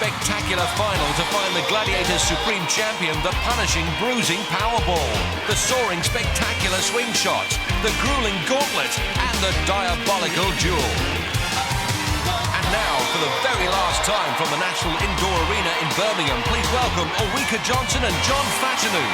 spectacular final to find the Gladiators' supreme champion the punishing, bruising Powerball, the soaring, spectacular swing shots, the grueling gauntlet, and the diabolical duel. And now, for the very last time from the National Indoor Arena in Birmingham, please welcome Ulrika Johnson and John Fashanu.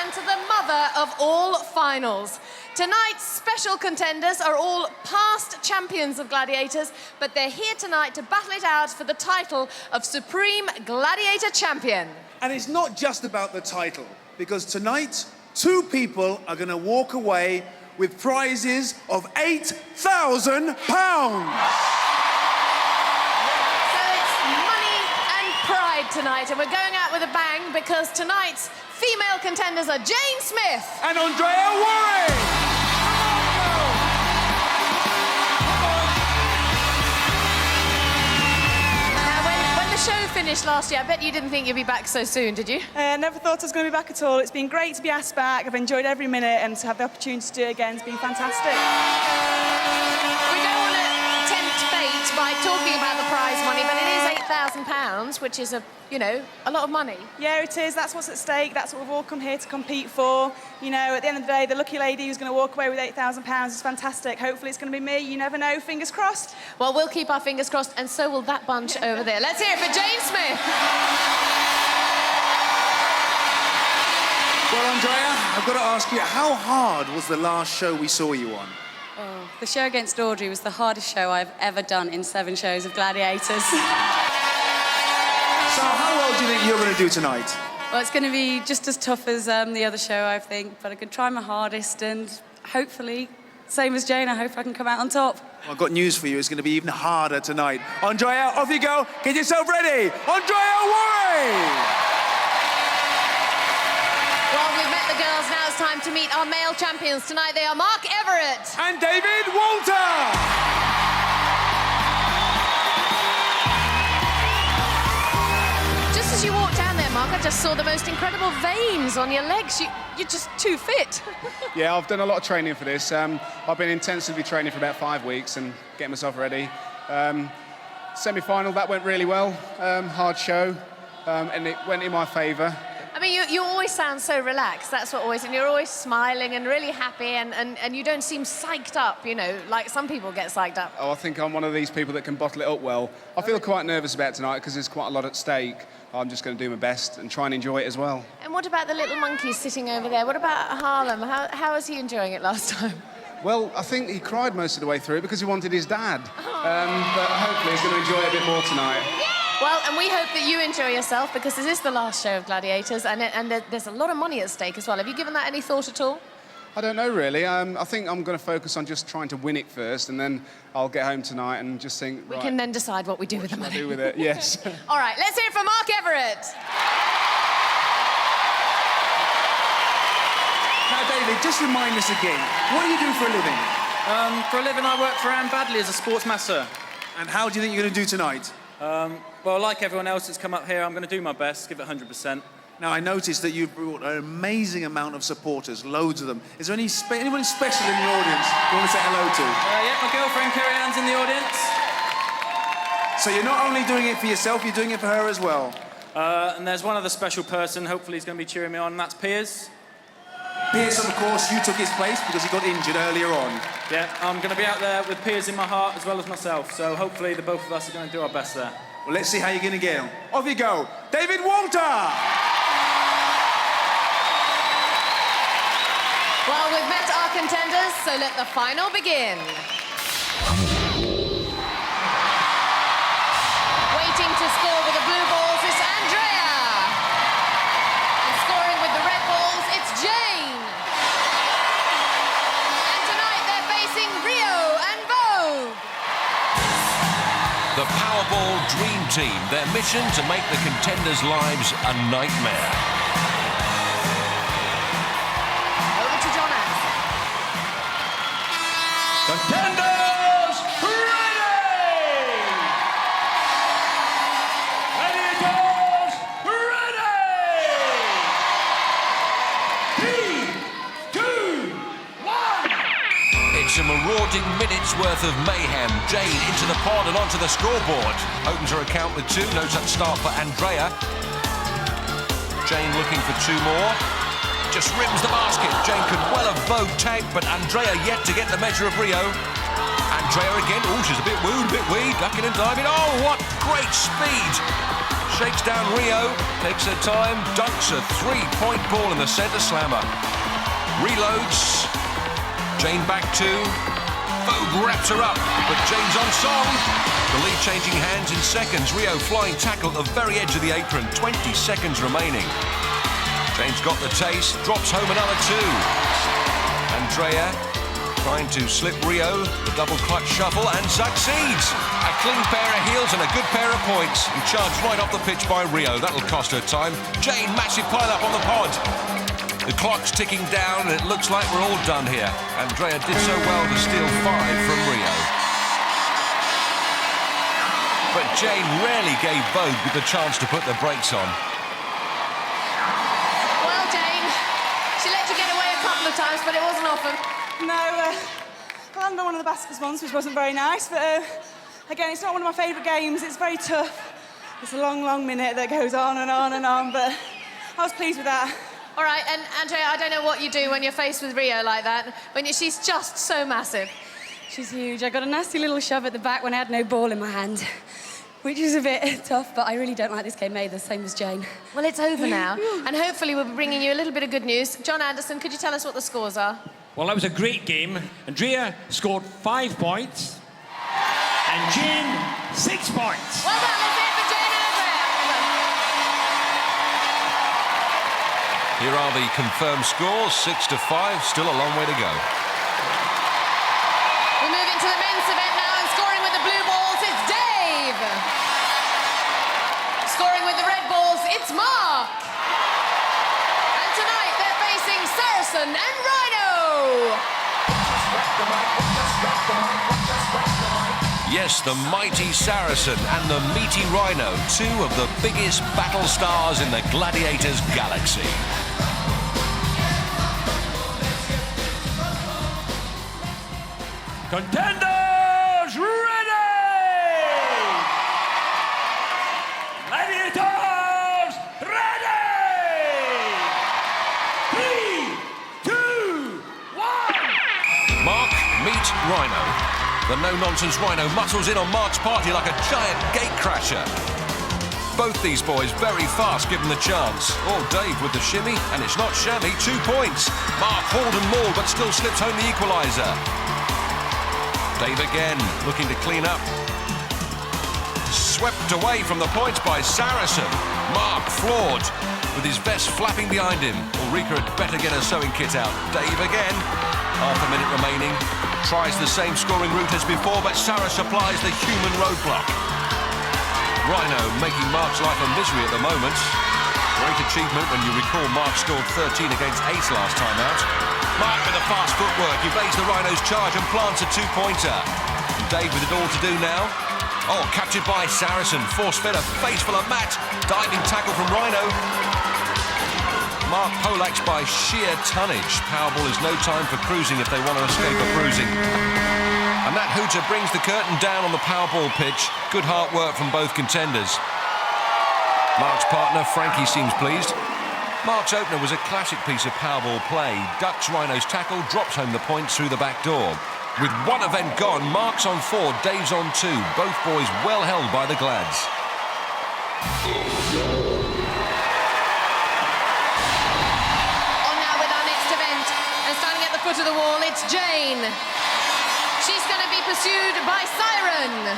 And to the mother of all finals. Tonight's special contenders are all past champions of Gladiators, but they're here tonight to battle it out for the title of Supreme Gladiator Champion. And it's not just about the title, because tonight, 2 people are going to walk away with prizes of £8,000. So it's money and pride tonight, and we're going out with a bang because tonight's female contenders are Jane Smith and Andrea Worry. Now, when the show finished last year, I bet you didn't think you'd be back so soon, did you? Never thought I was going to be back at all. It's been great to be asked back. I've enjoyed every minute, and to have the opportunity to do it again has been fantastic. We don't want to tempt fate by talking about the prize money, but it is £8,000, which is a lot of money. Yeah, it is. That's what's at stake. That's what we've all come here to compete for. You know, at the end of the day, the lucky lady who's going to walk away with £8,000 is fantastic. Hopefully it's going to be me. You never know. Fingers crossed. Well, we'll keep our fingers crossed, and so will that bunch over there. Let's hear it for Jane Smith. Well, Andrea, I've got to ask you, how hard was the last show we saw you on? Oh, the show against Audrey was the hardest show I've ever done in 7 shows of Gladiators. So how well do you think you're going to do tonight? Well, it's going to be just as tough as the other show, I think, but I could try my hardest and hopefully, same as Jane, I hope I can come out on top. Well, I've got news for you. It's going to be even harder tonight. Andrea, off you go. Get yourself ready. Andrea Worry! Well, we've met the girls. Now it's time to meet our male champions. Tonight they are Mark Everett and David Walter! Just as you walked down there, Mark, I just saw the most incredible veins on your legs. You're just too fit. Yeah, I've done a lot of training for this. I've been intensively training for about 5 weeks and getting myself ready. Semi-final, that went really well. Hard show, and it went in my favour. I mean, you always sound so relaxed. That's what always... And you're always smiling and really happy, and you don't seem psyched up, like some people get psyched up. Oh, I think I'm one of these people that can bottle it up well. I feel quite nervous about tonight because there's quite a lot at stake. I'm just going to do my best and try and enjoy it as well. And what about the little monkeys sitting over there? What about Harlem? How was he enjoying it last time? Well, I think he cried most of the way through because he wanted his dad. But hopefully he's going to enjoy it a bit more tonight. Well, and we hope that you enjoy yourself because this is the last show of Gladiators, and there's a lot of money at stake as well. Have you given that any thought at all? I don't know, really. I think I'm going to focus on just trying to win it first, and then I'll get home tonight and just think, We can then decide what we do with the money. What should I do with it? Yes. All right, let's hear it from Mark Everett. Now, David, just remind us again, what do you do for a living? For a living, I work for Anne Badley as a sports masseur. And how do you think you're going to do tonight? Well, like everyone else that's come up here, I'm going to do my best, give it 100%. Now, I noticed that you've brought an amazing amount of supporters, loads of them. Is there anyone special in the audience you want to say hello to? Yeah, my girlfriend Kerry Ann's in the audience. So you're not only doing it for yourself, you're doing it for her as well? And there's one other special person, hopefully he's going to be cheering me on, and that's Piers. Piers, of course, you took his place because he got injured earlier on. Yeah, I'm going to be out there with Piers in my heart as well as myself, so hopefully the both of us are going to do our best there. Well, let's see how you're going to get on. Off you go, David Walter! Well, we've met our contenders, so let the final begin. Waiting to score with the blue balls is Andrea. And scoring with the red balls, it's Jane. And tonight they're facing Rio and Vogue. The Powerball Dream Team, their mission to make the contenders' lives a nightmare. Over to John Ash. Contenders ready! Gladiators ready! 3, 2, 1, some marauding minutes worth of mayhem. Jane into the pod and onto the scoreboard. Opens her account with 2, no such start for Andrea. Jane looking for 2 more. Just rims the basket. Jane could well have vogue tag, but Andrea yet to get the measure of Rio. Andrea again. Oh, she's a bit wooed, a bit wee, ducking and diving. Oh, what great speed. Shakes down Rio, takes her time, dunks a 3-point ball in the centre slammer. Reloads. Jane back 2. Vogue wraps her up, but Jane's on song. The lead changing hands in seconds. Rio flying tackle at the very edge of the apron. 20 seconds remaining. Jane's got the taste, drops home another 2. Andrea trying to slip Rio, the double clutch shuffle, and succeeds. A clean pair of heels and a good pair of points. And charged right off the pitch by Rio. That'll cost her time. Jane, massive pile-up on the pod. The clock's ticking down, and it looks like we're all done here. Andrea did so well to steal 5 from Rio. But Jane rarely gave Vogue the chance to put the brakes on. Well, Jane, she let you get away a couple of times, but it wasn't often. No, I landed on one of the baskets once, which wasn't very nice, but again, it's not one of my favourite games. It's very tough. It's a long, long minute that goes on and on and on, but I was pleased with that. All right, and Andrea, I don't know what you do when you're faced with Rio like that, she's just so massive. She's huge. I got a nasty little shove at the back when I had no ball in my hand, which is a bit tough, but I really don't like this game either, same as Jane. Well, it's over now, and hopefully we'll be bringing you a little bit of good news. John Anderson, could you tell us what the scores are? Well, that was a great game. Andrea scored 5 points and Jane 6 points. Well done, let's hear it for Jane and Andrea. Here are the confirmed scores, 6-5, still a long way to go. We move into the men's event now, and scoring with the blue balls, it's Dave. Scoring with the red balls, it's Mark. And tonight they're facing Saracen and Rhino. Yes, the mighty Saracen and the meaty Rhino, 2 of the biggest battle stars in the Gladiators galaxy. Contenders ready! Gladiators ready! 3, 2, 1! Mark, meet Rhino. The no-nonsense Rhino muscles in on Mark's party like a giant gatecrasher. Both these boys very fast given the chance. Oh, Dave with the shimmy, and it's not shabby, 2 points. Mark hauled and mauled, but still slips home the equaliser. Dave again, looking to clean up. Swept away from the points by Saracen. Mark floored, with his vest flapping behind him. Ulrika had better get her sewing kit out. Dave again, half a minute remaining. Tries the same scoring route as before, but Sarah supplies the human roadblock. Rhino making Mark's life a misery at the moment. Great achievement when you recall Mark scored 13 against Ace last time out. Mark with the fast footwork, evades the Rhino's charge and plants a 2-pointer. Dave with it all to do now. Oh, captured by Saracen, force-fed a face full of mat. Diving tackle from Rhino. Mark Polak's by sheer tonnage. Powerball is no time for cruising if they want to escape a bruising. And that hooter brings the curtain down on the Powerball pitch. Good hard work from both contenders. Mark's partner, Frankie, seems pleased. Mark's opener was a classic piece of Powerball play. Ducks Rhino's tackle, drops home the points through the back door. With one event gone, Mark's on 4, Dave's on 2. Both boys well held by the Glads. Foot of the wall, it's Jane. She's going to be pursued by Siren.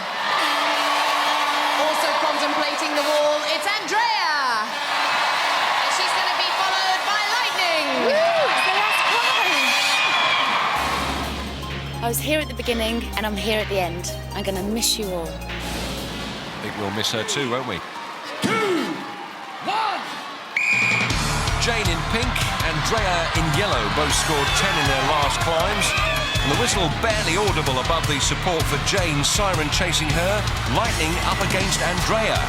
Also contemplating the wall, it's Andrea. And she's going to be followed by Lightning. It's the last climb. I was here at the beginning and I'm here at the end. I'm going to miss you all. I think we'll miss her too, won't we? 2, 1! Jane in pink, Andrea in yellow, both scored 10 in their last climbs. And the whistle barely audible above the support for Jane, Siren chasing her, Lightning up against Andrea.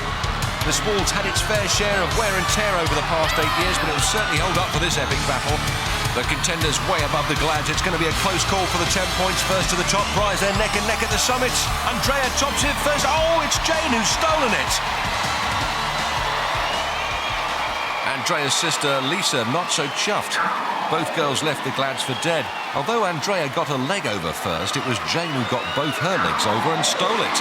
The sport had its fair share of wear and tear over the past 8 years, but it will certainly hold up for this epic battle. The contenders way above the Glads. It's going to be a close call for the 10 points first to the top prize. They're neck and neck at the summit. Andrea tops it first. Oh, it's Jane who's stolen it. Andrea's sister Lisa not so chuffed. Both girls left the Glads for dead. Although Andrea got a leg over first, it was Jane who got both her legs over and stole it.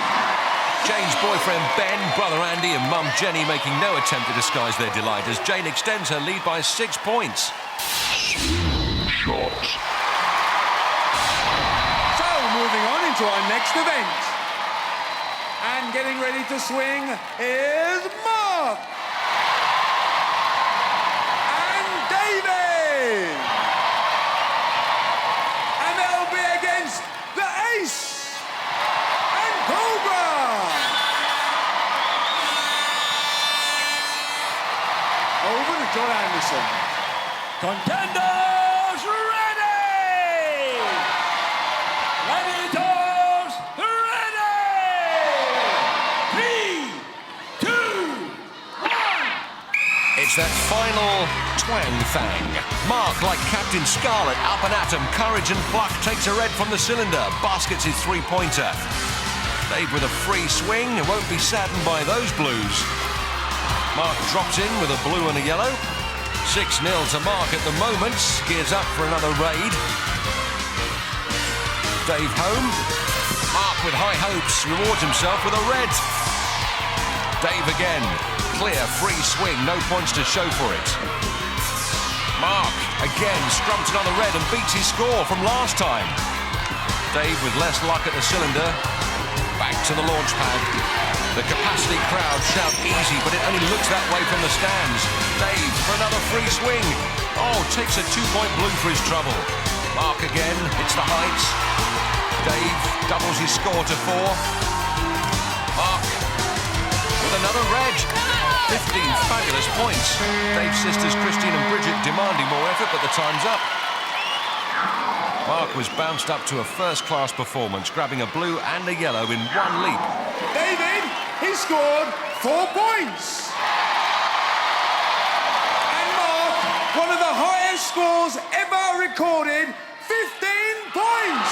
Jane's boyfriend Ben, brother Andy and mum Jenny making no attempt to disguise their delight as Jane extends her lead by 6 points. Shots. So, moving on into our next event. And getting ready to swing is Mark. And David. And they'll be against the Ace and Cobra. Over to John Anderson. Contenders ready! Gladiators ready! 3, 2, 1! It's that final twang thang. Mark, like Captain Scarlet, up and at him, courage and pluck, takes a red from the cylinder, baskets his three-pointer. Dave with a free swing, won't be saddened by those blues. Mark drops in with a blue and a yellow. 6-0 to Mark at the moment, gears up for another raid. Dave home. Mark with high hopes, rewards himself with a red. Dave again, clear, free swing, no points to show for it. Mark again scrumps another red and beats his score from last time. Dave with less luck at the cylinder, back to the launch pad. The capacity crowd shout easy, but it only looks that way from the stands. Dave for another free swing. Oh, takes a 2-point blue for his trouble. Mark again, hits the heights. Dave doubles his score to 4. Mark with another red. 15 fabulous points. Dave's sisters Christine and Bridget demanding more effort, but the time's up. Mark was bounced up to a first-class performance, grabbing a blue and a yellow in one leap. David, he scored 4 points. And Mark, one of the highest scores ever recorded, 15 points.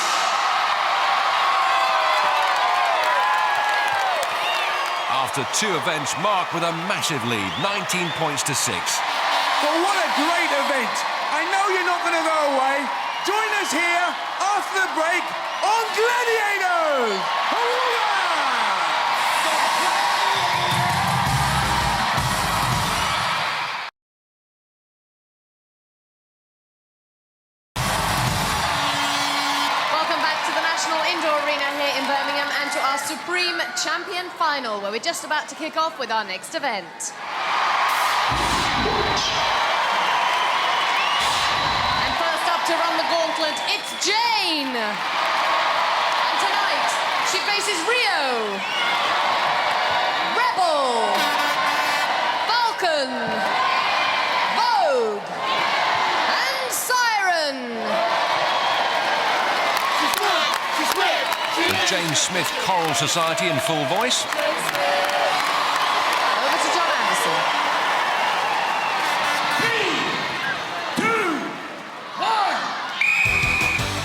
After 2 events, Mark with a massive lead, 19 points to 6. But what a great event. I know you're not going to go away. Join us here after the break on Gladiators! Hurrah! Welcome back to the National Indoor Arena here in Birmingham and to our Supreme Champion Final, where we're just about to kick off with our next event. To run the gauntlet, it's Jane! And tonight, she faces Rio, Rebel, Falcon, Vogue, and Siren! The James Smith Choral Society in full voice. Over to John Anderson.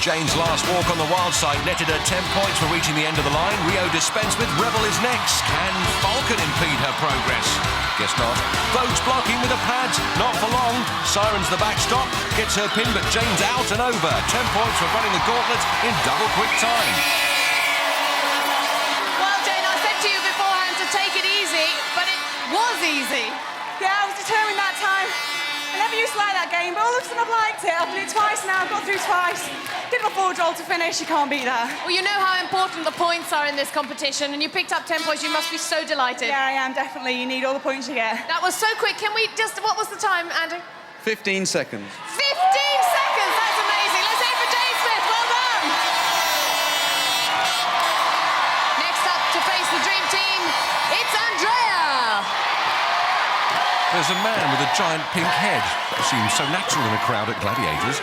Jane's last walk on the wild side netted her 10 points for reaching the end of the line. Rio dispensed with. Rebel is next. Can Falcon impede her progress? Guess not. Vogue's blocking with the pads. Not for long. Siren's the backstop. Gets her pin, but Jane's out and over. 10 points for running the gauntlet in double quick time. Well, Jane, I said to you beforehand to take it easy, but it was easy. Yeah, I was determined that time. I never used to like that game, but all of a sudden I've liked it. I've done it twice now, I've got through twice. Did my forward roll to finish, you can't beat that. Well, you know how important the points are in this competition, and you picked up 10 points, you must be so delighted. Yeah, I am, definitely. You need all the points you get. That was so quick. Can we just... What was the time, Andy? 15 seconds. 15 seconds! That's amazing. Let's hear it for Jane Smith. Well done! Next up to face the Dream Team, it's Andrea. There's a man with a giant pink head. That seems so natural in a crowd at Gladiators.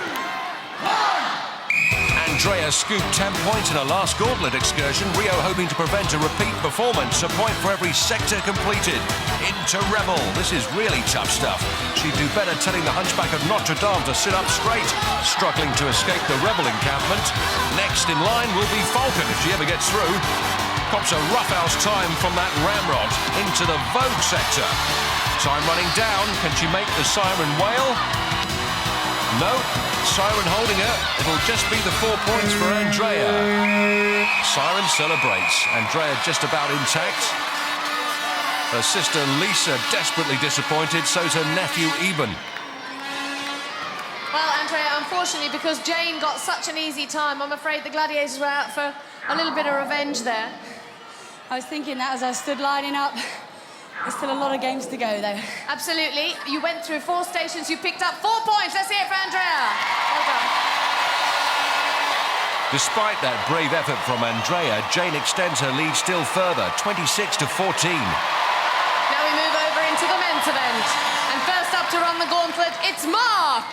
And Andrea scooped 10 points in her last gauntlet excursion, Rio hoping to prevent a repeat performance, a point for every sector completed. Into Rebel, this is really tough stuff. She'd do better telling the Hunchback of Notre Dame to sit up straight, struggling to escape the Rebel encampment. Next in line will be Falcon if she ever gets through. Cops a roughhouse time from that ramrod into the Vogue sector. Time running down, can she make the siren wail? No, siren holding her. It'll just be the 4 points for Andrea. Siren celebrates. Andrea just about intact. Her sister Lisa desperately disappointed, so's her nephew Eben. Well, Andrea, unfortunately, because Jane got such an easy time, I'm afraid the Gladiators were out for a little bit of revenge there. I was thinking that as I stood lining up. There's still a lot of games to go, though. Absolutely. You went through 4 stations, you picked up 4 points. Let's hear it for Andrea. Well done. Despite that brave effort from Andrea, Jane extends her lead still further, 26 to 14. Now we move over into the men's event. And first up to run the gauntlet, it's Mark.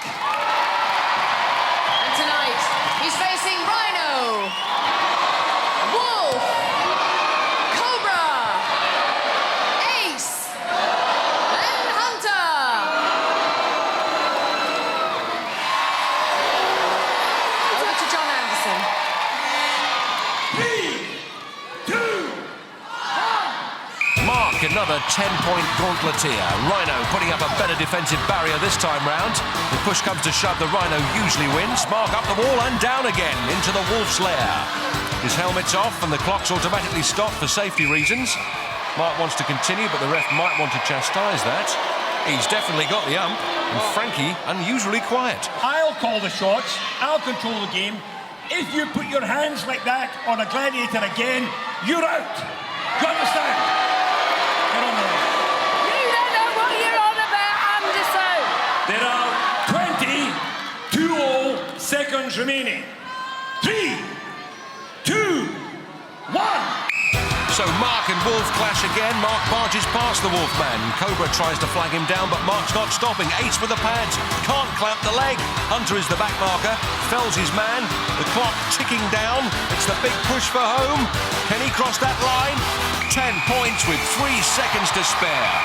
And tonight, he's facing Rhino, Wolf, Cobra, Ace, and Hunter. Over to John Anderson. 3, 2, 1. Mark, another 10-point gauntleteer. Rhino putting up a better defensive barrier this time round. If push comes to shove, the Rhino usually wins. Mark up the wall and down again into the Wolf's lair. His helmet's off and the clock's automatically stopped for safety reasons. Mark wants to continue, but the ref might want to chastise that. He's definitely got the ump, and Frankie unusually quiet. I'll call the shots. I'll control the game. If you put your hands like that on a gladiator again, you're out. You understand? Get on there. You don't know what you're on about, Anderson. There are 20 seconds remaining. 3, 2, 1. So Mark and Wolf clash again. Mark barges past the Wolfman. Cobra tries to flag him down, but Mark's not stopping. Ace with the pads. Can't clamp the leg. Hunter is the back marker. Fells his man. The clock ticking down. It's the big push for home. Can he cross that line? 10 points with 3 seconds to spare.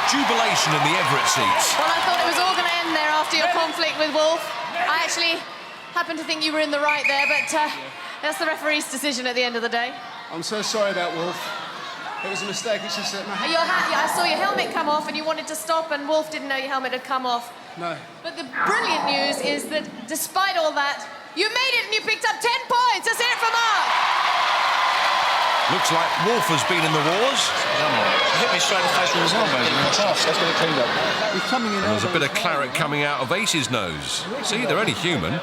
Jubilation in the Everett seats. Well, I thought it was all going to end there after your conflict with Wolf. I actually happen to think you were in the right there, but that's the referee's decision at the end of the day. I'm so sorry about Wolf. It was a mistake. It's just that I saw your helmet come off and you wanted to stop, and Wolf didn't know your helmet had come off. No. But the brilliant news is that despite all that, you made it and you picked up 10 points. Let's hear it from Mark. Looks like Wolf has been in the wars. Hit me straight in the face with his elbow. Let's get it cleaned up. He's coming in. There's a bit of claret coming out of Ace's nose. See, they're only human.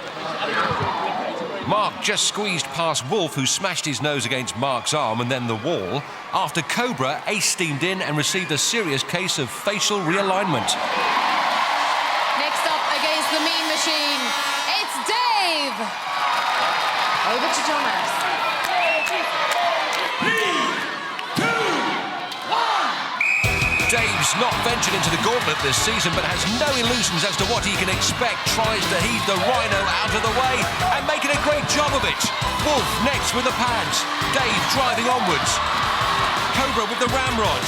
Mark just squeezed past Wolf, who smashed his nose against Mark's arm and then the wall. After Cobra, Ace steamed in and received a serious case of facial realignment. Next up against the Mean Machine, it's Dave. Over to John Anderson. 3, 2, 1. Dave's not ventured into the gauntlet this season, but has no illusions as to what he can expect. Tries to heave the Rhino out of the way and making a great job of it. Wolf next with the pads. Dave driving onwards. Cobra with the ramrod.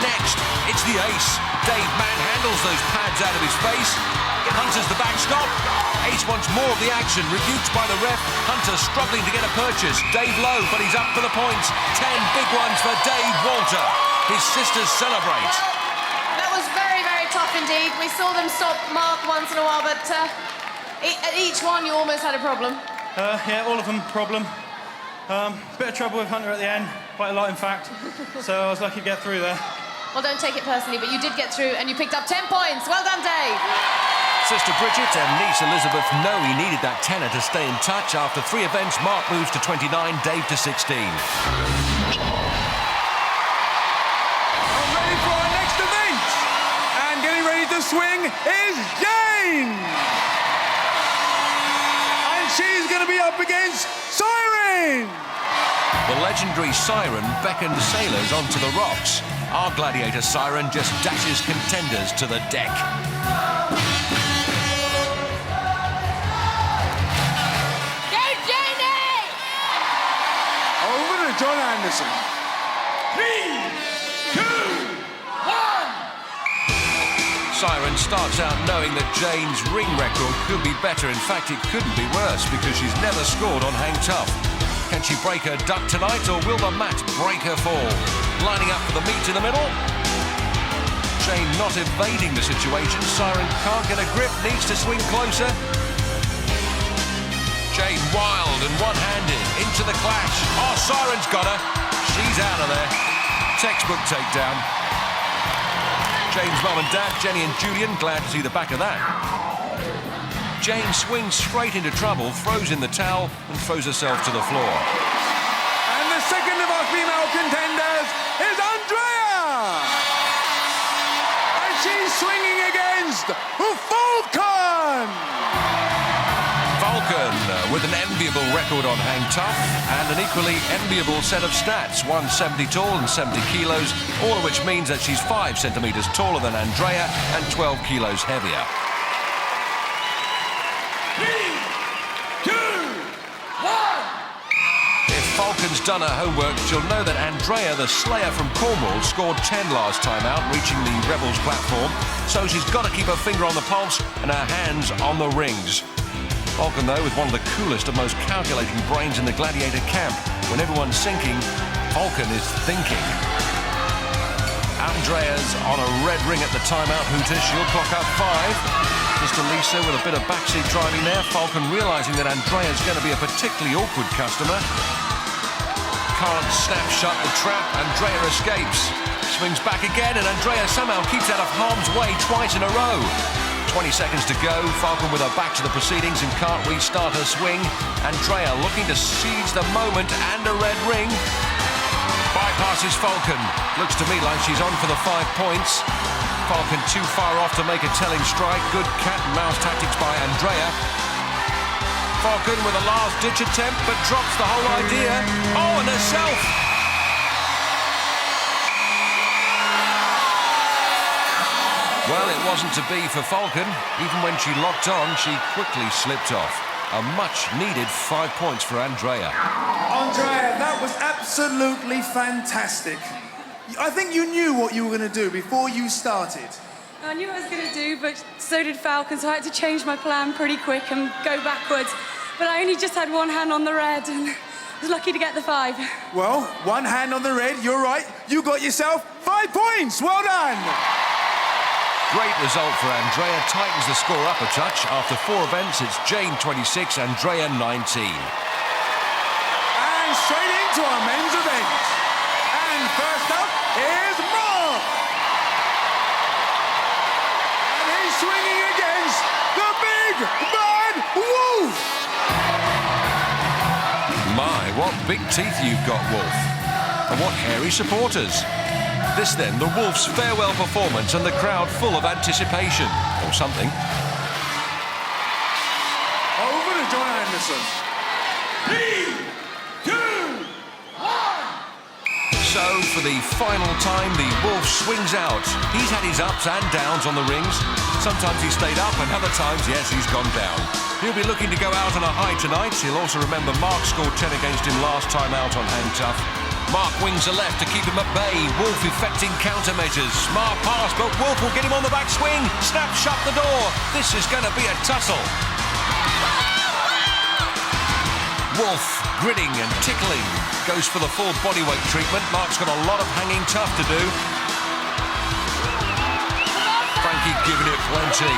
Next, it's the Ace. Dave manhandles those pads out of his face. Hunter's the backstop. Ace wants more of the action, rebuked by the ref. Hunter struggling to get a purchase. Dave low, but he's up for the points. 10 big ones for Dave Walter. His sisters celebrate. That was very, very tough indeed. We saw them stop Mark once in a while, but at each one you almost had a problem. Yeah, all of them problem. Bit of trouble with Hunter at the end, quite a lot in fact. So I was lucky to get through there. Well, don't take it personally, but you did get through and you picked up 10 points. Well done, Dave. Sister Bridget and niece Elizabeth know he needed that tenner to stay in touch. After 3 events, Mark moves to 29, Dave to 16. Ready for our next event. And getting ready to swing is Jane. And she's going to be up against Siren. The legendary Siren beckoned sailors onto the rocks. Our gladiator Siren just dashes contenders to the deck. Go, Jane John Anderson. 3, 2, 1. Siren starts out knowing that Jane's ring record could be better. In fact, it couldn't be worse because she's never scored on Hang Tough. Can she break her duck tonight, or will the mat break her fall? Lining up for the meet in the middle. Jane not evading the situation. Siren can't get a grip, needs to swing closer. Jane wild and one-handed into the clash. Oh, Siren's got her. She's out of there. Textbook takedown. Jane's mum and dad, Jenny and Julian, glad to see the back of that. Jane swings straight into trouble, throws in the towel and throws herself to the floor. And the second of our female contenders is Andrea! And she's swinging against Falcon! Falcon with an enviable record on Hang Tough and an equally enviable set of stats. 170 tall and 70 kilos, all of which means that she's 5 centimetres taller than Andrea and 12 kilos heavier. 3, 2, 1. If Falcon's done her homework, she'll know that Andrea, the Slayer from Cornwall, scored 10 last time out, reaching the Rebels platform. So she's got to keep her finger on the pulse and her hands on the rings. Falcon, though, with one of the coolest and most calculating brains in the Gladiator camp. When everyone's sinking, Falcon is thinking. Andrea's on a red ring at the timeout hooter. She'll clock up 5. Mr. Lisa with a bit of backseat driving there. Falcon realising that Andrea's going to be a particularly awkward customer. Can't snap shut the trap. Andrea escapes. Swings back again, and Andrea somehow keeps out of harm's way twice in a row. 20 seconds to go. Falcon with her back to the proceedings and can't restart her swing. Andrea looking to seize the moment and a red ring. Bypasses Falcon. Looks to me like she's on for the 5 points. Falcon too far off to make a telling strike. Good cat and mouse tactics by Andrea. Falcon with a last-ditch attempt, but drops the whole idea. Oh, and herself. Well, it wasn't to be for Falcon. Even when she locked on, she quickly slipped off. A much-needed 5 points for Andrea. Andrea, that was absolutely fantastic. I think you knew what you were going to do before you started. I knew what I was going to do, but so did Falcon, so I had to change my plan pretty quick and go backwards. But I only just had one hand on the red, and I was lucky to get the 5. Well, one hand on the red, you're right. You got yourself 5 points. Well done. Great result for Andrea. Tightens the score up a touch. After 4 events, it's Jane 26, Andrea 19. And straight into our men's event. And first up is Mark. And he's swinging against the big bad wolf. My, what big teeth you've got, Wolf. And what hairy supporters. This then, the Wolf's farewell performance and the crowd full of anticipation. Or something. Over to John Anderson. 3, 2, 1. So, for the final time, the Wolf swings out. He's had his ups and downs on the rings. Sometimes he's stayed up, and other times, yes, he's gone down. He'll be looking to go out on a high tonight. He'll also remember Mark scored 10 against him last time out on Hang Tough. Mark wings the left to keep him at bay. Wolf effecting countermeasures. Smart pass, but Wolf will get him on the back swing. Snap shut the door. This is going to be a tussle. Wolf grinning and tickling. Goes for the full bodyweight treatment. Mark's got a lot of hanging tough to do. Frankie giving it plenty.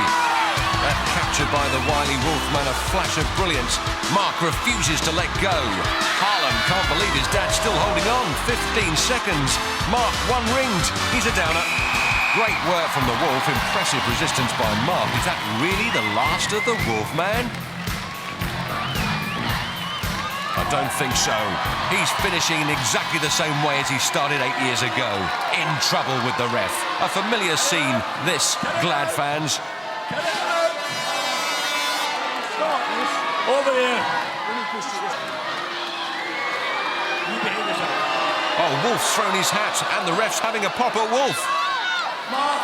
That captured by the wily Wolfman, a flash of brilliance. Mark refuses to let go. Harlan can't believe his dad's still holding on. 15 seconds. Mark one-ringed. He's a downer. Great work from the Wolf. Impressive resistance by Mark. Is that really the last of the Wolfman? I don't think so. He's finishing in exactly the same way as he started 8 years ago. In trouble with the ref. A familiar scene, this, Glad fans. Over there. Oh, Wolf's thrown his hat, and the ref's having a pop at Wolf. Mark,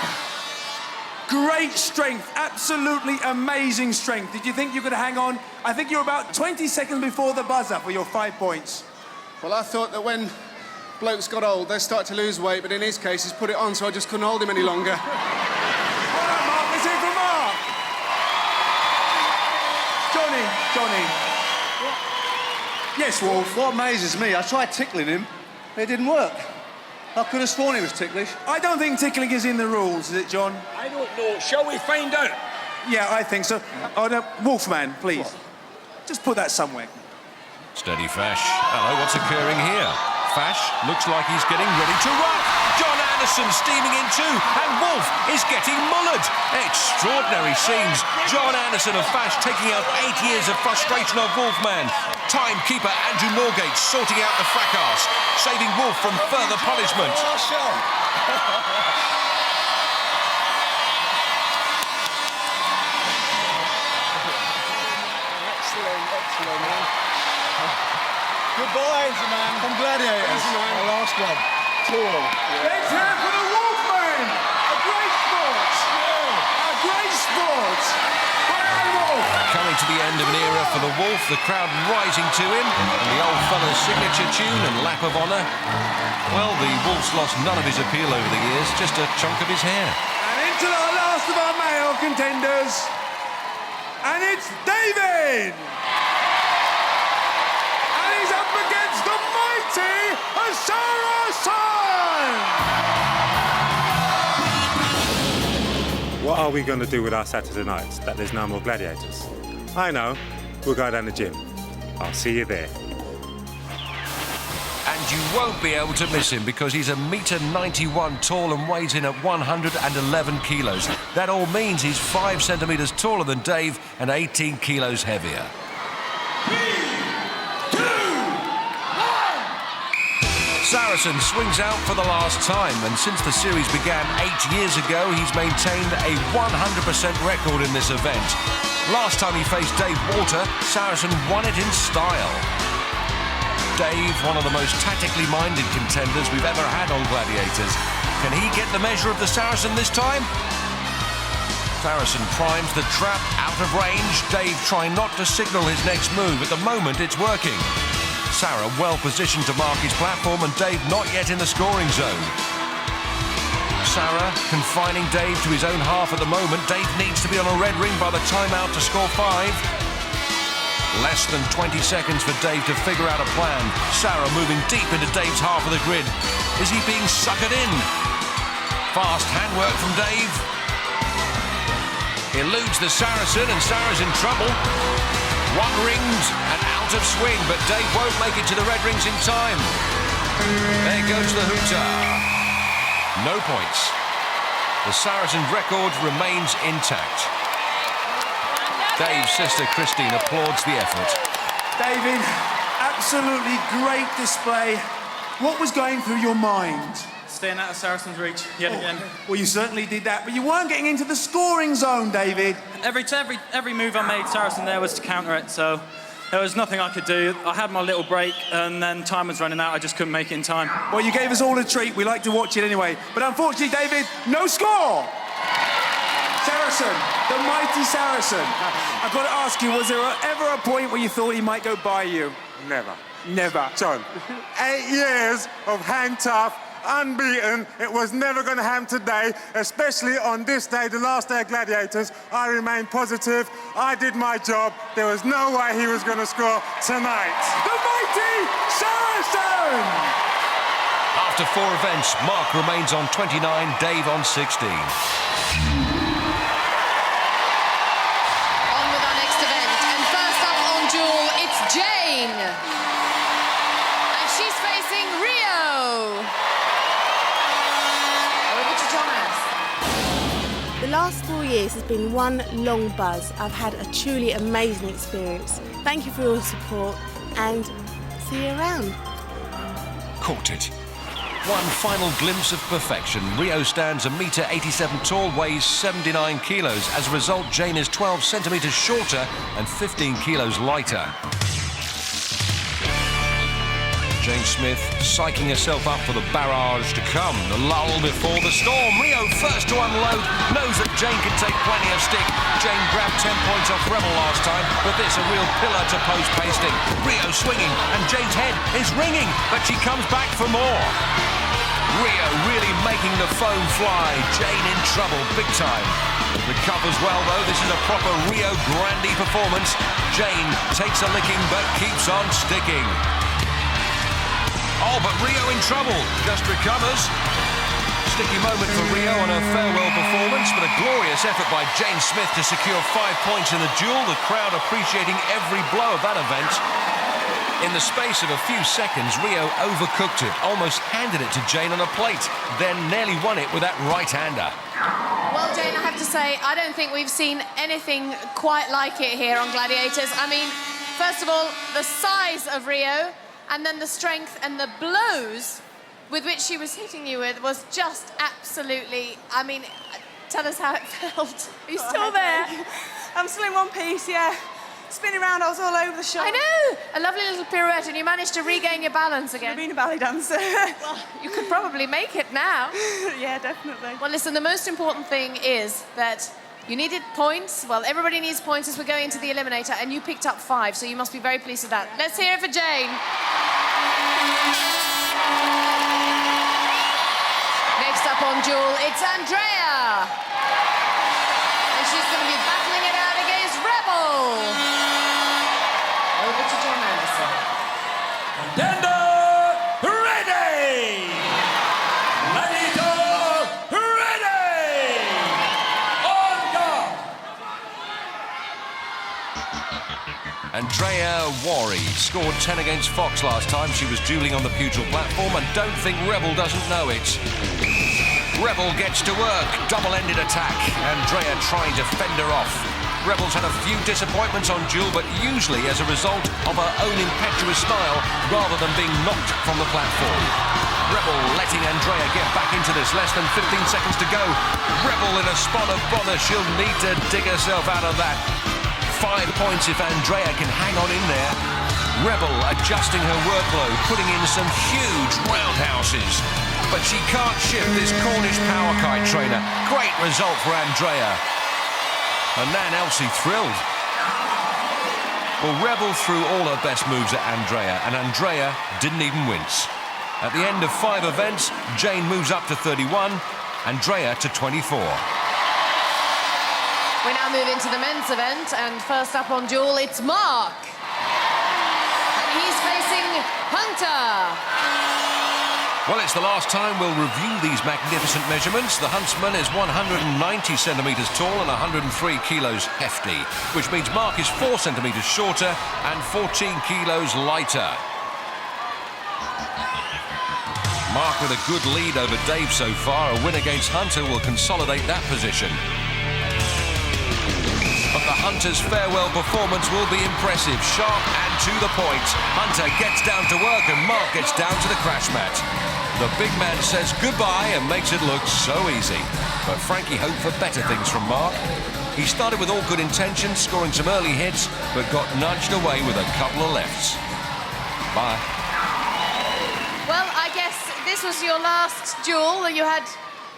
great strength, absolutely amazing strength. Did you think you could hang on? I think you're about 20 seconds before the buzzer for your 5 points. Well, I thought that when blokes got old, they start to lose weight, but in his case, he's put it on, so I just couldn't hold him any longer. All right, Mark, let's hear from Mark. Johnny. Yes, Wolf. What amazes me, I tried tickling him, it didn't work. I could have sworn he was ticklish. I don't think tickling is in the rules, is it, John? I don't know. Shall we find out? Yeah, I think so. Oh, no, Wolfman, please. Just put that somewhere. Steady, Fash. Hello, what's occurring here? Fash looks like he's getting ready to rock. John Anderson steaming in too, and Wolf is getting mullered. Extraordinary scenes. John Anderson of Fash taking out 8 years of frustration of Wolfman. Timekeeper Andrew Norgate sorting out the fracas, saving Wolf from further punishment. Excellent, man. Good boys, man. From Gladiators. My last one. Tall. Let's hear for the Wolfman! A great sport! A great sport! Brian Wolf! Coming to the end of an era for the Wolf, the crowd rising to him, and the old fella's signature tune and lap of honour. Well, the Wolf's lost none of his appeal over the years, just a chunk of his hair. And into the last of our male contenders. And it's David! And he's up against the mighty Saracen! What are we going to do with our Saturday nights that there's no more Gladiators? I know. We'll go down the gym. I'll see you there. And you won't be able to miss him because he's 1.91 m tall and weighs in at 111 kilos. That all means he's 5 centimetres taller than Dave and 18 kilos heavier. 3, 2, 1! Saracen swings out for the last time, and since the series began 8 years ago, he's maintained a 100% record in this event. Last time he faced Dave Walter, Saracen won it in style. Dave, one of the most tactically minded contenders we've ever had on Gladiators. Can he get the measure of the Saracen this time? Saracen primes the trap out of range. Dave trying not to signal his next move. At the moment, it's working. Sarah well positioned to mark his platform, and Dave not yet in the scoring zone. Sarah confining Dave to his own half at the moment. Dave needs to be on a red ring by the timeout to score 5. Less than 20 seconds for Dave to figure out a plan. Sarah moving deep into Dave's half of the grid. Is he being suckered in? Fast handwork from Dave. Eludes the Saracen, and Sarah's in trouble. One ringed and out of swing, but Dave won't make it to the red rings in time. There goes the hooter. No points. The Saracen record remains intact. Dave's sister Christine applauds the effort. David, absolutely great display. What was going through your mind? Staying out of Saracen's reach yet again. Well, you certainly did that, but you weren't getting into the scoring zone, David. Every move I made, Saracen there was to counter it, so there was nothing I could do. I had my little break, and then time was running out. I just couldn't make it in time. Well, you gave us all a treat. We like to watch it anyway. But unfortunately, David, no score! Saracen, the mighty Saracen. I've got to ask you, was there ever a point where you thought he might go by you? Never. Never. John, 8 years of hang tough, unbeaten. It was never going to happen today, especially on this day, the last day of Gladiators. I remained positive. I did my job. There was no way he was going to score tonight. The mighty Saracen! After 4 events, Mark remains on 29, Dave on 16. Jane. And she's facing Rio. Over to Thomas. The last 4 years has been one long buzz. I've had a truly amazing experience. Thank you for your support, and see you around. Caught it. One final glimpse of perfection. Rio stands 1.87 m tall, weighs 79 kilos. As a result, Jane is 12 centimetres shorter and 15 kilos lighter. Jane Smith psyching herself up for the barrage to come. The lull before the storm. Rio first to unload. Knows that Jane can take plenty of stick. Jane grabbed 10 points off Rebel last time, but this a real pillar to post pasting. Rio swinging, and Jane's head is ringing, but she comes back for more. Rio really making the foam fly. Jane in trouble big time. Recovers well though. This is a proper Rio Grande performance. Jane takes a licking but keeps on sticking. Oh, but Rio in trouble. Just recovers. Sticky moment for Rio on her farewell performance, but a glorious effort by Jane Smith to secure 5 points in the duel. The crowd appreciating every blow of that event. In the space of a few seconds, Rio overcooked it, almost handed it to Jane on a plate, then nearly won it with that right-hander. Well, Jane, I have to say, I don't think we've seen anything quite like it here on Gladiators. I mean, first of all, the size of Rio, and then the strength and the blows with which she was hitting you with was just absolutely... I mean, tell us how it felt. Are you still there? I'm still in one piece, yeah. Spinning around, I was all over the shop. I know! A lovely little pirouette, and you managed to regain your balance again. I've been a ballet dancer. Well, you could probably make it now. Yeah, definitely. Well, listen, the most important thing is that you needed points. Well, everybody needs points as we're going into the eliminator, and you picked up 5, so you must be very pleased with that. Let's hear it for Jane. Next up on duel, it's Andrea. And she's going to be battling it out against Rebel. Over to John Anderson. Contender ready! Gladiator ready! On guard! Andrea Worry scored 10 against Fox last time she was dueling on the pugil platform, and don't think Rebel doesn't know it. Rebel gets to work, double-ended attack. Andrea trying to fend her off. Rebel's had a few disappointments on duel, but usually as a result of her own impetuous style rather than being knocked from the platform. Rebel letting Andrea get back into this. Less than 15 seconds to go. Rebel in a spot of bother. She'll need to dig herself out of that. 5 points if Andrea can hang on in there. Rebel adjusting her workload, putting in some huge roundhouses. But she can't shift this Cornish power kite trainer. Great result for Andrea. And Nan Elsie thrilled. Well, Rebel threw all her best moves at Andrea, and Andrea didn't even wince. At the end of 5 events, Jane moves up to 31, Andrea to 24. We now move into the men's event, and first up on duel, it's Mark. And he's facing Hunter. Well, it's the last time we'll review these magnificent measurements. The huntsman is 190 centimetres tall and 103 kilos hefty, which means Mark is 4 centimetres shorter and 14 kilos lighter. Mark with a good lead over Dave so far. A win against Hunter will consolidate that position. But the Hunter's farewell performance will be impressive, sharp and to the point. Hunter gets down to work and Mark gets down to the crash mat. The big man says goodbye and makes it look so easy. But Frankie hoped for better things from Mark. He started with all good intentions, scoring some early hits, but got nudged away with a couple of lefts. Bye. Well, I guess this was your last duel. You had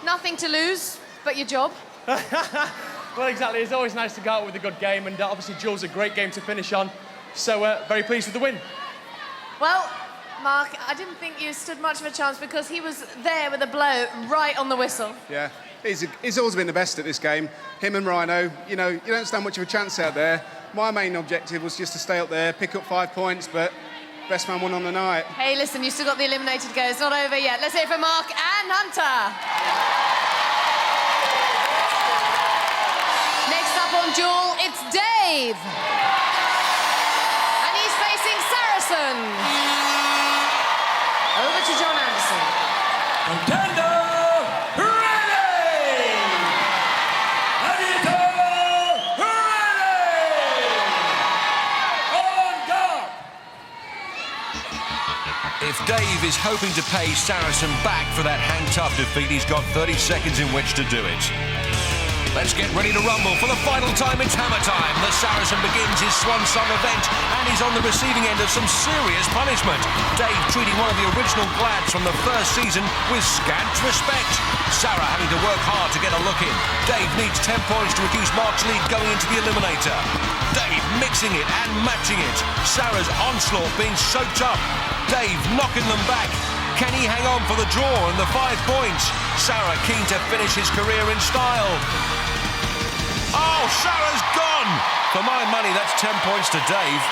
nothing to lose but your job. Well, exactly. It's always nice to go out with a good game, and obviously duel's a great game to finish on. So, very pleased with the win. Well, Mark, I didn't think you stood much of a chance because he was there with a blow right on the whistle. Yeah, he's always been the best at this game. Him and Rhino, you know, you don't stand much of a chance out there. My main objective was just to stay up there, pick up 5 points, but best man won on the night. Hey, listen, you still got the eliminated to go. It's not over yet. Let's hear it for Mark and Hunter. Next up on duel, it's Dave. And he's facing Saracen. Over to John Anderson. Contender ready! Gladiator ready! On guard! If Dave is hoping to pay Saracen back for that hang tough defeat, he's got 30 seconds in which to do it. Let's get ready to rumble. For the final time, it's hammer time. The Saracen begins his swan song event and he's on the receiving end of some serious punishment. Dave treating one of the original Glads from the first season with scant respect. Sarah having to work hard to get a look in. Dave needs 10 points to reduce Mark's lead going into the Eliminator. Dave mixing it and matching it. Sarah's onslaught being soaked up. Dave knocking them back. Can he hang on for the draw and the 5 points? Sarah keen to finish his career in style. Oh, Sarah's gone! For my money, that's 10 points to Dave.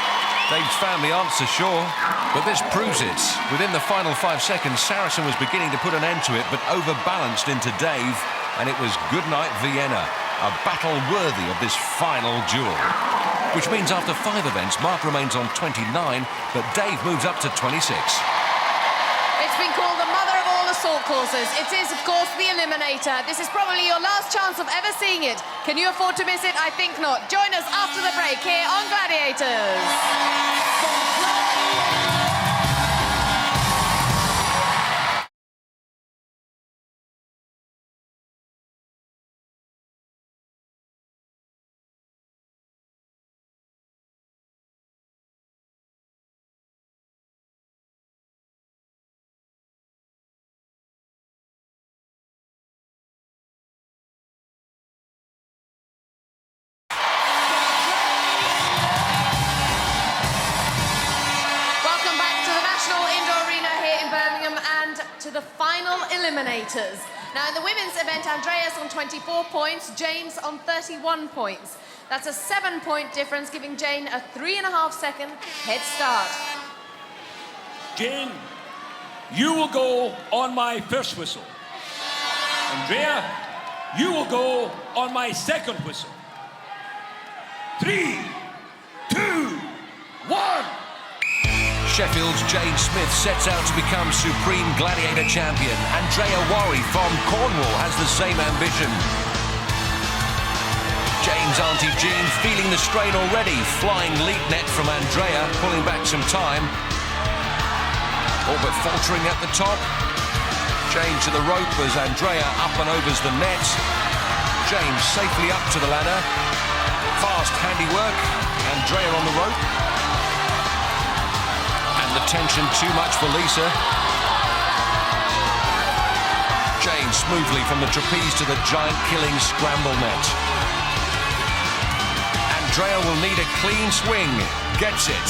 Dave's family aren't so sure, but this proves it. Within the final 5 seconds, Saracen was beginning to put an end to it, but overbalanced into Dave, and it was goodnight Vienna. A battle worthy of this final duel. Which means after 5 events, Mark remains on 29, but Dave moves up to 26. It's been called the mother of all assault courses. It is, of course, the Eliminator. This is probably your last chance of ever seeing it. Can you afford to miss it? I think not. Join us after the break here on Gladiators. To the final Eliminators. Now in the women's event, Andreas on 24 points, James on 31 points. That's a 7-point difference, giving Jane a 3.5-second head start. Jane, you will go on my first whistle. Andrea, you will go on my second whistle. 3, 2, 1. Sheffield's Jane Smith sets out to become Supreme Gladiator Champion. Andrea Worry from Cornwall has the same ambition. Jane's Auntie Jean feeling the strain already. Flying leap net from Andrea, pulling back some time. All but faltering at the top. Jane to the rope as Andrea up and overs the net. James safely up to the ladder. Fast handiwork. Andrea on the rope. The tension too much for Lisa. Jane smoothly from the trapeze to the giant killing scramble net. Andrea will need a clean swing. Gets it.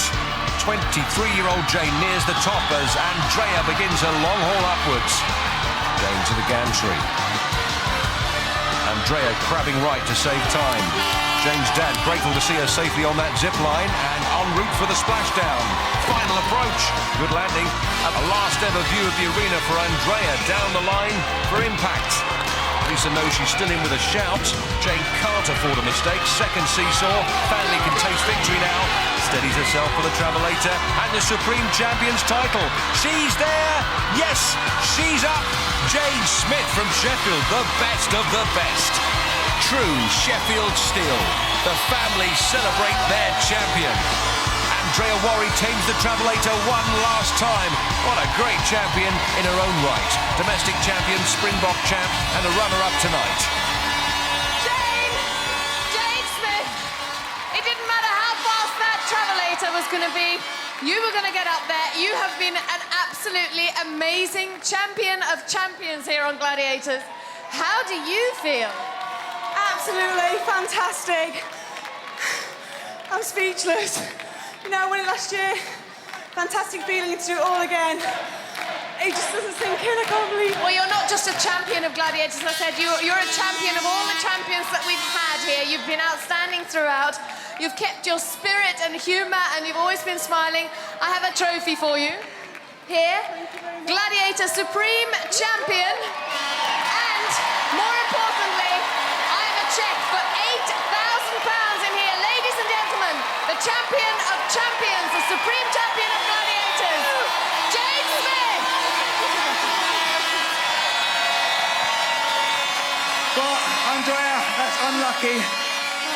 23-year-old Jane nears the top as Andrea begins her long haul upwards. Jane to the gantry. Andrea crabbing right to save time. Jane's dad grateful to see her safely on that zip line and en route for the splashdown. Final approach. Good landing. A last ever view of the arena for Andrea down the line for impact. Lisa knows she's still in with a shout. Jane can't afford a mistake. Second seesaw. Family can taste victory now. Steadies herself for the Travelator and the Supreme Champion's title. She's there. Yes, she's up. Jane Smith from Sheffield, the best of the best. True Sheffield steel. The family celebrate their champion. Andrea Worry tames the Travelator one last time. What a great champion in her own right. Domestic champion, Springbok champ, and a runner-up tonight. Jane Smith. It didn't matter how fast that Travelator was going to be. You were going to get up there. You have been an absolutely amazing champion of champions here on Gladiators. How do you feel? Absolutely fantastic. I'm speechless. You know, I won it last year. Fantastic feeling to do it all again. It just doesn't sink in, I can't believe it. Well, you're not just a champion of Gladiators, as I said. You're a champion of all the champions that we've had here. You've been outstanding throughout. You've kept your spirit and humour, and you've always been smiling. I have a trophy for you. Here, Gladiator Supreme Champion. And, more importantly, I have a cheque for £8,000 in here. Ladies and gentlemen, the champion of champions, the Supreme Champion of Gladiators, Jane Smith! Well, Andrea, that's unlucky.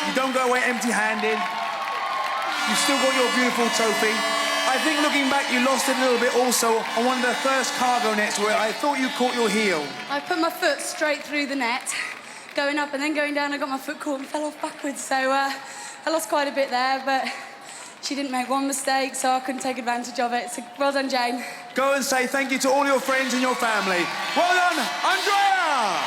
You don't go away empty-handed. You've still got your beautiful trophy. I think looking back, you lost it a little bit also on one of the first cargo nets where I thought you caught your heel. I put my foot straight through the net. going up and then going down, I got my foot caught and fell off backwards. So I lost quite a bit there, but she didn't make one mistake, so I couldn't take advantage of it. So well done, Jane. Go and say thank you to all your friends and your family. Well done, Andrea!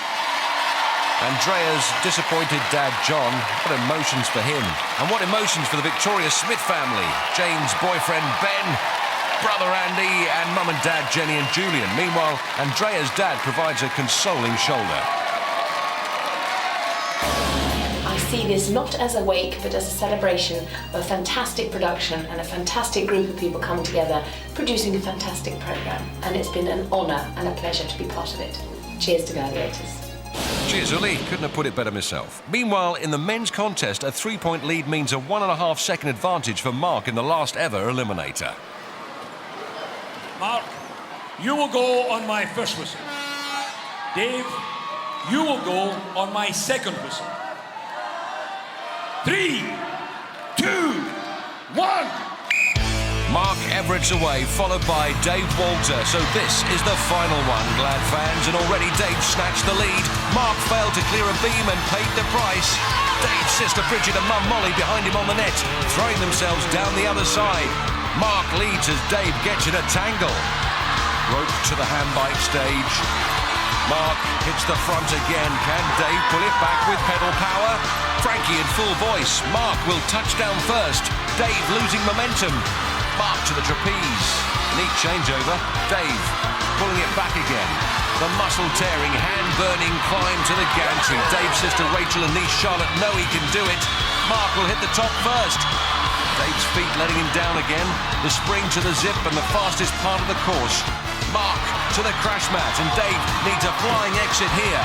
Andrea's disappointed dad, John. What emotions for him. And what emotions for the Victoria Smith family. Jane's boyfriend, Ben, brother Andy, and mum and dad, Jenny and Julian. Meanwhile, Andrea's dad provides a consoling shoulder. I see this not as a wake, but as a celebration of a fantastic production and a fantastic group of people coming together, producing a fantastic programme. And it's been an honour and a pleasure to be part of it. Cheers to Gladiators. Cheers, Uli. Couldn't have put it better myself. Meanwhile, in the men's contest, a 3-point lead means a 1.5 second advantage for Mark in the last ever eliminator. Mark, you will go on my first whistle. Dave, you will go on my second whistle. 3, 2, 1. Mark Everett's away, followed by Dave Walter. So this is the final one, Glad fans, and already Dave snatched the lead. Mark failed to clear a beam and paid the price. Dave's sister Bridget and mum Molly behind him on the net, throwing themselves down the other side. Mark leads as Dave gets in a tangle. Rope to the handbike stage. Mark hits the front again. Can Dave pull it back with pedal power? Frankie in full voice. Mark will touch down first. Dave losing momentum. Mark to the trapeze. Neat changeover. Dave pulling it back again. The muscle-tearing, hand-burning climb to the gantry. Dave's sister Rachel and niece Charlotte know he can do it. Mark will hit the top first. Dave's feet letting him down again. The spring to the zip and the fastest part of the course. Mark to the crash mat, and Dave needs a flying exit here.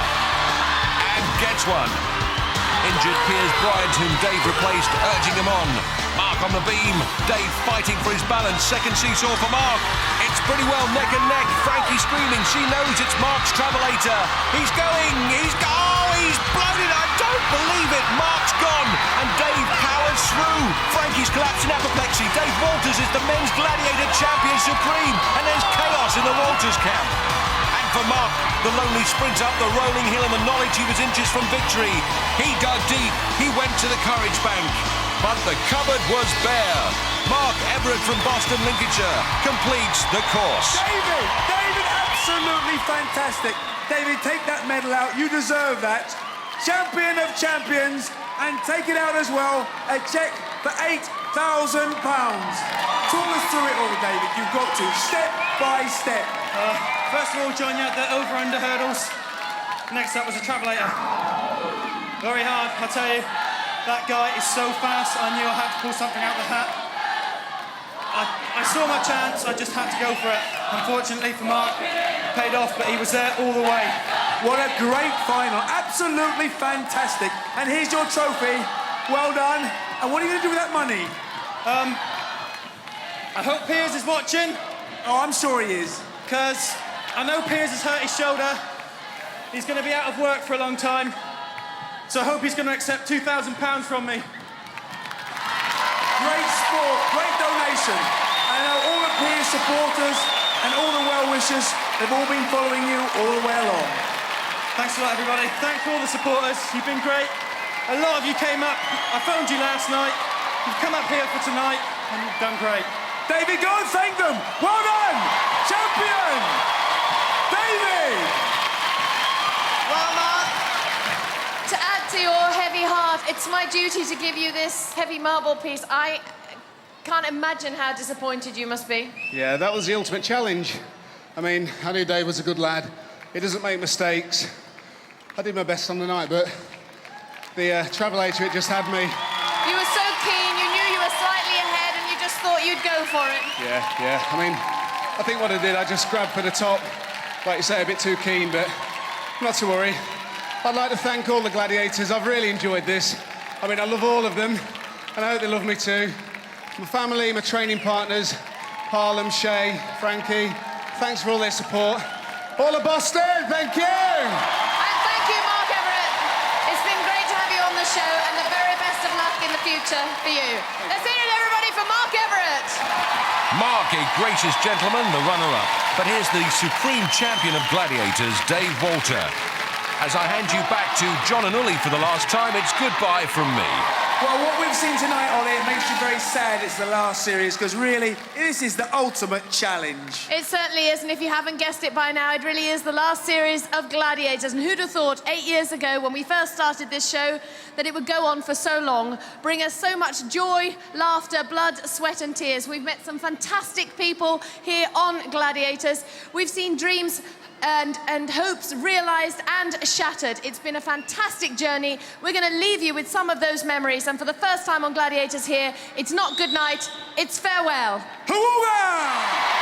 And gets one. Injured Piers Bryant, whom Dave replaced, urging him on. Mark on the beam. Dave fighting for his balance. Second seesaw for Mark. It's pretty well neck and neck. Frankie screaming. She knows it's Mark's travelator. He's going. He's blown it. I don't believe it. Mark's gone. And Dave powers through. Frankie's collapsed in apoplexy. Dave Walters is the men's Gladiator champion supreme. And there's chaos in the Walters camp. For Mark, the lonely sprint up the rolling hill and the knowledge he was inches from victory. He dug deep, he went to the courage bank, but the cupboard was bare. Mark Everett from Boston, Lincolnshire, completes the course. David, absolutely fantastic. David, take that medal out, you deserve that. Champion of champions, and take it out as well, a cheque for £8,000. Talk us through it all, David, you've got to, step by step. First of all, John, you had the over-under hurdles. Next up was a travelator. Very hard, I tell you. That guy is so fast, I knew I had to pull something out of the hat. I saw my chance, I just had to go for it. Unfortunately for Mark, it paid off, but he was there all the way. What a great final, absolutely fantastic. And here's your trophy, well done. And what are you going to do with that money? I hope Piers is watching. Oh, I'm sure he is. Because I know Piers has hurt his shoulder. He's going to be out of work for a long time. So I hope he's going to accept £2,000 from me. Great sport, great donation. I know all the Piers supporters and all the well-wishers, they've all been following you all the way along. Thanks a lot, everybody. Thanks for all the supporters. You've been great. A lot of you came up. I phoned you last night. You've come up here for tonight, and you've done great. David, go and thank them. Well done, champion, David. Well, Mark, to add to your heavy heart, it's my duty to give you this heavy marble piece. I can't imagine how disappointed you must be. Yeah, that was the ultimate challenge. I mean, I knew Dave was a good lad. He doesn't make mistakes. I did my best on the night, but the travelator, it just had me. You were so keen, you knew you were slightly ahead and you just thought you'd go for it. Yeah. I mean, I think what I did, I just grabbed for the top. Like you say, a bit too keen, but not to worry. I'd like to thank all the Gladiators. I've really enjoyed this. I mean, I love all of them, and I hope they love me too. My family, my training partners, Harlem, Shay, Frankie, thanks for all their support. All of Boston, thank you! And thank you, Mark Everett. It's been great to have you on the show, and the very best of luck in the future for you. Let's hear it, everybody, for Mark Everett. Mark, a gracious gentleman, the runner-up. But here's the supreme champion of Gladiators, Dave Walter. As I hand you back to John and Uli for the last time, it's goodbye from me. Well, what we've seen tonight, Ollie, it makes you very sad it's the last series, because really, this is the ultimate challenge. It certainly is, and if you haven't guessed it by now, it really is the last series of Gladiators. And who'd have thought 8 years ago, when we first started this show, that it would go on for so long, bring us so much joy, laughter, blood, sweat and tears. We've met some fantastic people here on Gladiators. We've seen dreams and hopes realised and shattered. It's been a fantastic journey. We're going to leave you with some of those memories, and for the first time on Gladiators here, it's not good night, it's farewell. Hooga!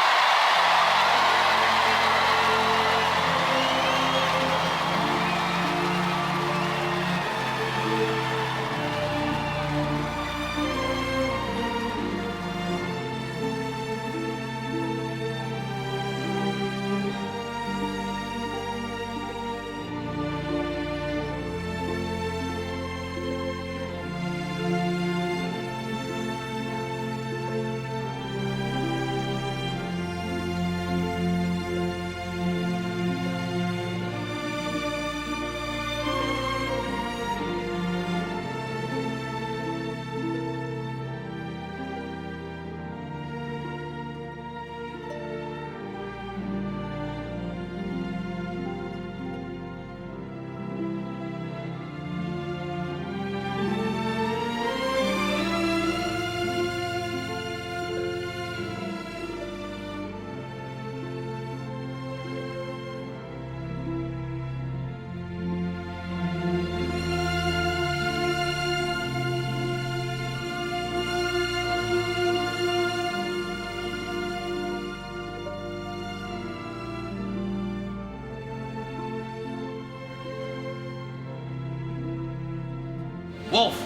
Wolf,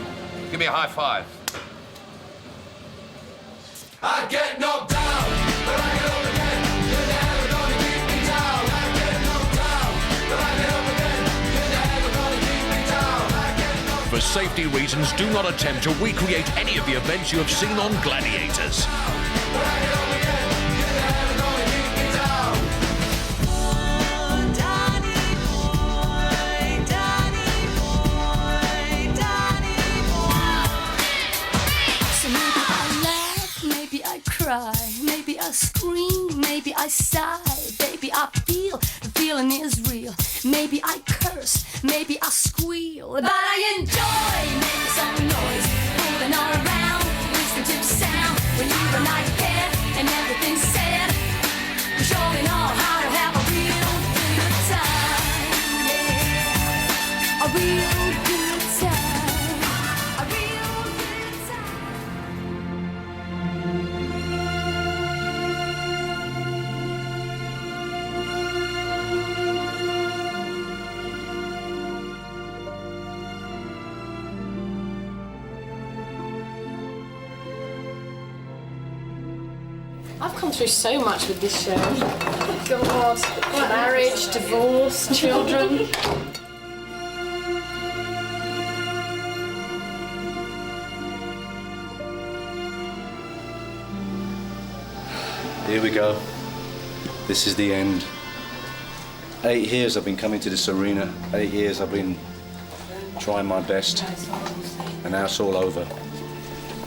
give me a high five. I get knocked down, but I get up again. You're never gonna keep me down. I get knocked down, but I get up again. You're never gonna keep me down. I get knocked down. For safety reasons, do not attempt to recreate any of the events you have seen on Gladiators. But I get up again. You're never gonna keep me down. Maybe I scream, maybe I sigh, baby I feel the feeling is real. Maybe I curse, maybe I squeal, but I enjoy making some noise, fooling all around, listening to the sound when you and I care and everything's said. We surely know how to have a real good time, yeah. A real good time, a real good time. I've come through so much with this show. God, marriage, divorce, children. Here we go. This is the end. 8 years I've been coming to this arena. 8 years I've been trying my best. And now it's all over.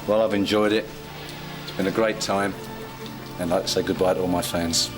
Well, I've enjoyed it. It's been a great time. And I'd like to say goodbye to all my fans.